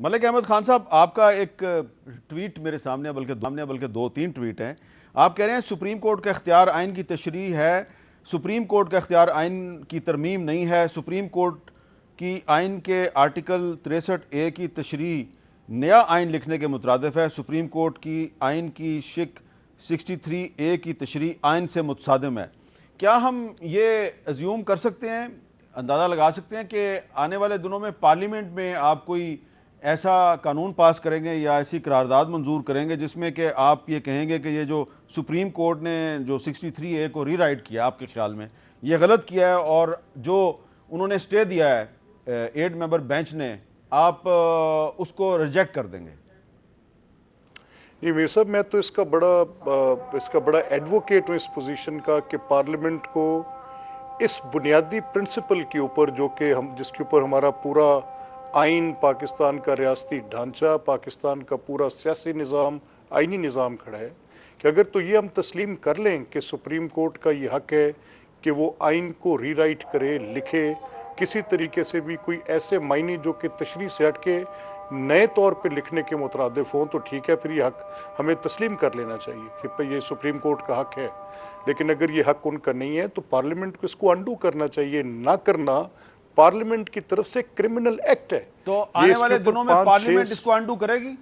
ملک احمد خان صاحب، آپ کا ایک ٹویٹ میرے سامنے بلکہ دو تین ٹویٹ ہیں. آپ کہہ رہے ہیں سپریم کورٹ کا اختیار آئین کی تشریح ہے، سپریم کورٹ کا اختیار آئین کی ترمیم نہیں ہے. سپریم کورٹ کی آئین کے آرٹیکل 63A کی تشریح نیا آئین لکھنے کے مترادف ہے. سپریم کورٹ کی آئین کی شق 63A کی تشریح آئین سے متصادم ہے. کیا ہم یہ ایزیوم کر سکتے ہیں، اندازہ لگا سکتے ہیں کہ آنے والے دنوں میں پارلیمنٹ میں آپ کوئی ایسا قانون پاس کریں گے یا ایسی قرارداد منظور کریں گے جس میں کہ آپ یہ کہیں گے کہ یہ جو سپریم کورٹ نے جو 63A کو ری رائٹ کیا، آپ کے خیال میں یہ غلط کیا ہے، اور جو انہوں نے اسٹے دیا ہے 8 ممبر بینچ نے، آپ اس کو ریجیکٹ کر دیں گے؟ یہ میر صاحب، میں تو اس کا بڑا ایڈوکیٹ ہوں اس پوزیشن کا کہ پارلیمنٹ کو اس بنیادی پرنسپل کے اوپر جس کے اوپر ہمارا پورا آئین، پاکستان کا ریاستی ڈھانچہ، پاکستان کا پورا سیاسی نظام، آئینی نظام کھڑا ہے، کہ اگر تو یہ ہم تسلیم کر لیں کہ سپریم کورٹ کا یہ حق ہے کہ وہ آئین کو ری رائٹ کرے، لکھے، کسی طریقے سے بھی کوئی ایسے معنی جو کہ تشریح سے ہٹ کے نئے طور پہ لکھنے کے مترادف ہوں، تو ٹھیک ہے، پھر یہ حق ہمیں تسلیم کر لینا چاہیے کہ یہ سپریم کورٹ کا حق ہے. لیکن اگر یہ حق ان کا نہیں ہے تو پارلیمنٹ کو اس کو انڈو کرنا چاہیے. نہ کرنا پارلیمنٹ کی طرف سے کرمنل ایکٹ ہے. تو آنے والے دنوں میں پارلیمنٹ اس کو انڈو کرے گی؟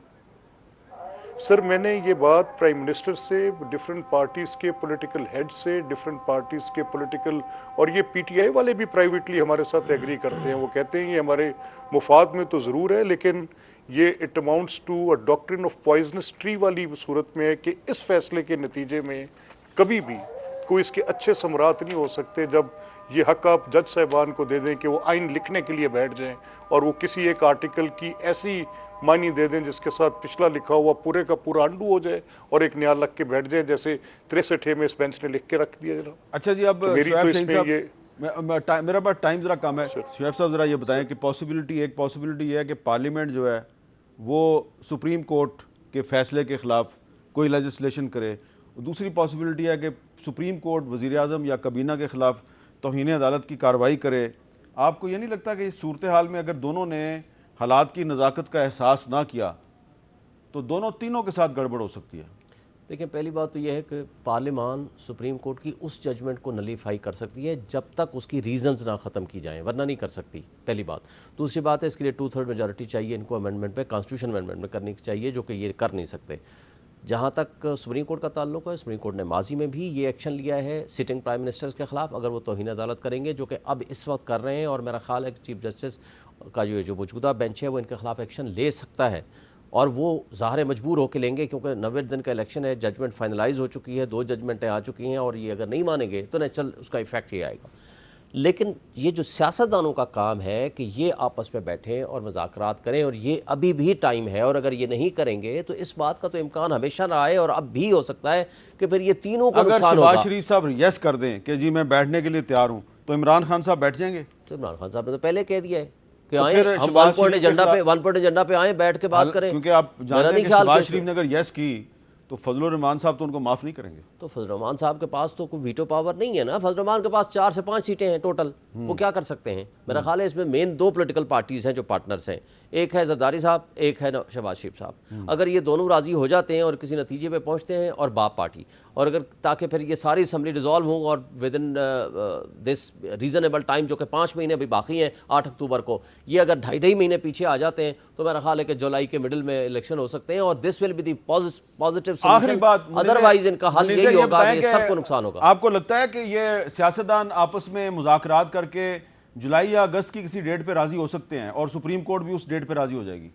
سر، میں نے یہ بات پرائم منسٹر سے، ڈیفرنٹ پارٹیز کے پولیٹیکل ہیڈ سے، ڈیفرنٹ پارٹیز کے پولیٹیکل، اور یہ پی ٹی آئی والے بھی پرائیویٹلی ہمارے ساتھ ایگری کرتے ہیں. وہ کہتے ہیں یہ ہمارے مفاد میں تو ضرور ہے، لیکن یہ اٹ اماؤنٹس ٹو اے ڈاکٹرن آف پوائزنس ٹری والی صورت میں ہے کہ اس فیصلے کے نتیجے میں کبھی بھی کوئی اس کے اچھے ثمرات نہیں ہو سکتے جب یہ حق آپ جج صاحبان کو دے دیں کہ وہ آئین لکھنے کے لیے بیٹھ جائیں اور وہ کسی ایک آرٹیکل کی ایسی معنی دے دیں جس کے ساتھ پچھلا لکھا ہوا پورے کا پورا انڈو ہو جائے اور ایک نیا لگ کے بیٹھ جائے، جیسے 63 میں اس بینچ نے لکھ کے رکھ دیا. اچھا جی، اب میرا پاس ٹائم ذرا کم ہے. شعیب صاحب ذرا یہ بتائیں کہ ایک پاسبلٹی یہ ہے کہ پارلیمنٹ جو ہے وہ سپریم کورٹ کے فیصلے کے خلاف کوئی لیجسلیشن کرے. دوسری پاسبلٹی ہے کہ سپریم کورٹ وزیر اعظم یا کابینہ کے خلاف توہین عدالت کی کارروائی کرے. آپ کو یہ نہیں لگتا کہ اس صورتحال میں اگر دونوں نے حالات کی نزاکت کا احساس نہ کیا تو تینوں کے ساتھ گڑبڑ ہو سکتی ہے؟ دیکھیں، پہلی بات تو یہ ہے کہ پارلیمان سپریم کورٹ کی اس ججمنٹ کو نلیفائی کر سکتی ہے جب تک اس کی ریزنز نہ ختم کی جائیں، ورنہ نہیں کر سکتی، پہلی بات. دوسری بات ہے اس کے لیے 2/3 میجارٹی چاہیے ان کو امینڈمنٹ پہ، کانسٹیٹیوشن امینڈمنٹ میں کرنی چاہیے، جو کہ یہ کر نہیں سکتے. جہاں تک سپریم کورٹ کا تعلق ہے، سپریم کورٹ نے ماضی میں بھی یہ ایکشن لیا ہے سٹنگ پرائم منسٹرز کے خلاف اگر وہ توہین عدالت کریں گے، جو کہ اب اس وقت کر رہے ہیں، اور میرا خیال ہے کہ چیف جسٹس کا جو موجودہ بینچ ہے وہ ان کے خلاف ایکشن لے سکتا ہے، اور وہ ظاہر مجبور ہو کے لیں گے کیونکہ 90 دن کا الیکشن ہے، ججمنٹ فائنلائز ہو چکی ہے، 2 ججمنٹیں آ چکی ہیں، اور یہ اگر نہیں مانیں گے تو نیچرل اس کا ایفیکٹ یہ آئے گا. لیکن یہ جو سیاستدانوں کا کام ہے کہ یہ آپس میں بیٹھیں اور مذاکرات کریں، اور یہ ابھی بھی ٹائم ہے، اور اگر یہ نہیں کریں گے تو اس بات کا تو امکان ہمیشہ رہا ہے اور اب بھی ہو سکتا ہے کہ پھر یہ تینوں کو نقصان ہوگا. اگر شہباز شریف صاحب یس کر دیں کہ جی میں بیٹھنے کے لیے تیار ہوں تو عمران خان صاحب بیٹھ جائیں گے؟ تو عمران خان صاحب نے تو پہلے کہہ دیا ہے کہ آئیں ہم ون پوائنٹ ایجنڈا پہ آئیں، بیٹھ کے بات کریں. کیونکہ آپ جانتے ہیں کہ شہباز شریف نے اگر یس کی تو فضل الرحمان صاحب تو ان کو معاف نہیں کریں گے. تو فضل الرحمان صاحب کے پاس تو کوئی ویٹو پاور نہیں ہے نا. فضل الرحمان کے پاس 4 سے 5 سیٹیں ہیں ٹوٹل، وہ کیا کر سکتے ہیں؟ میرا خیال ہے اس میں مین 2 پولیٹیکل پارٹیز ہیں جو پارٹنرز ہیں، ایک ہے زرداری صاحب، ایک ہے شہباز شریف صاحب. اگر یہ دونوں راضی ہو جاتے ہیں اور کسی نتیجے پہ پہنچتے ہیں، اور باپ پارٹی، اور اگر تاکہ پھر یہ ساری اسمبلی ڈیزالو ہوں اور with in this reasonable time, جو کہ 5 مہینے ابھی باقی ہیں 8 اکتوبر کو، یہ اگر 2.5 مہینے پیچھے آ جاتے ہیں تو میرا خیال ہے کہ جولائی کے مڈل میں الیکشن ہو سکتے ہیں، اور this will be the positive solution. Otherwise ان کا حل یہی ہوگا کہ سب کو نقصان ہوگا. آپ کو لگتا ہے کہ یہ سیاستدان آپس میں مذاکرات کر کے جولائی یا اگست کی کسی ڈیٹ پہ راضی ہو سکتے ہیں اور سپریم کورٹ بھی اس ڈیٹ پہ راضی ہو جائے گی؟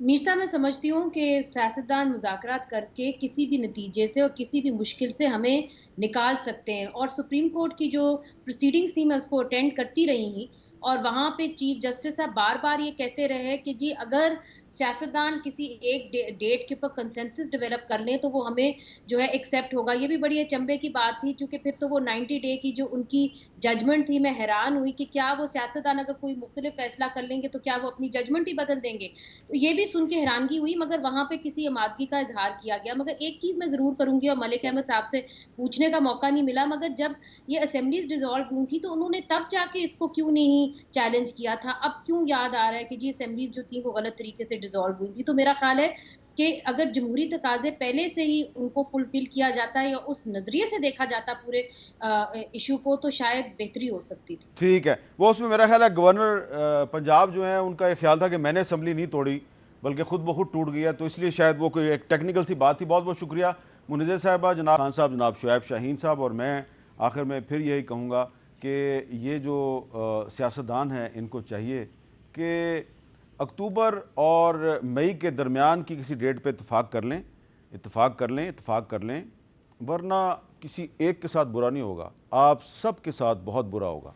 میر صاحب، میں سمجھتی ہوں کہ سیاستدان مذاکرات کر کے کسی بھی نتیجے سے اور کسی بھی مشکل سے ہمیں نکال سکتے ہیں، اور سپریم کورٹ کی جو پروسیڈنگز تھی میں اس کو اٹینڈ کرتی رہی ہوں، اور وہاں پہ چیف جسٹس صاحب بار بار یہ کہتے رہے کہ جی اگر سیاستدان کسی ایک ڈیٹ کے اوپر کنسنسس ڈیولپ کر لیں تو وہ ہمیں جو ہے ایکسیپٹ ہوگا. یہ بھی بڑی اچنبے کی بات تھی، چونکہ پھر تو وہ 90 ڈے کی جو ان کی ججمنٹ تھی، میں حیران ہوئی کہ کیا وہ سیاستدان اگر کوئی مختلف فیصلہ کر لیں گے تو کیا وہ اپنی ججمنٹ ہی بدل دیں گے؟ تو یہ بھی سن کے حیرانگی ہوئی، مگر وہاں پہ کسی آمادگی کا اظہار کیا گیا. مگر ایک چیز میں ضرور کروں گی اور ملک احمد صاحب سے پوچھنے کا موقع نہیں ملا, مگر جب یہ اسمبلیز ڈیزالو ہوئی تھی تو انہوں نے تب جا کے اس کو کیوں نہیں چیلنج کیا تھا, اب کیوں یاد آ رہا ہے کہ جی اسمبلیز جو تھیں وہ غلط طریقے سے ڈیزالو ہوئی تھی. تو میرا خیال ہے کہ اگر جمہوری تقاضے پہلے سے ہی ان کو فلفل کیا جاتا ہے یا اس نظریے سے دیکھا جاتا پورے ایشو کو, تو شاید بہتری ہو سکتی تھی. ٹھیک ہے, وہ اس میں میرا خیال ہے گورنر پنجاب جو ہیں ان کا یہ خیال تھا کہ میں نے اسمبلی نہیں توڑی بلکہ خود بخود ٹوٹ گیا, تو اس لیے شاید وہ کوئی ایک ٹیکنیکل سی بات تھی. بہت بہت شکریہ منیزہ صاحبہ, جناب خان صاحب, جناب شعیب شاہین صاحب. اور میں آخر میں پھر یہی کہوں گا کہ یہ جو سیاستدان ہیں ان کو چاہیے کہ اکتوبر اور مئی کے درمیان کی کسی ڈیٹ پہ اتفاق کر لیں, ورنہ کسی ایک کے ساتھ برا نہیں ہوگا, آپ سب کے ساتھ بہت برا ہوگا.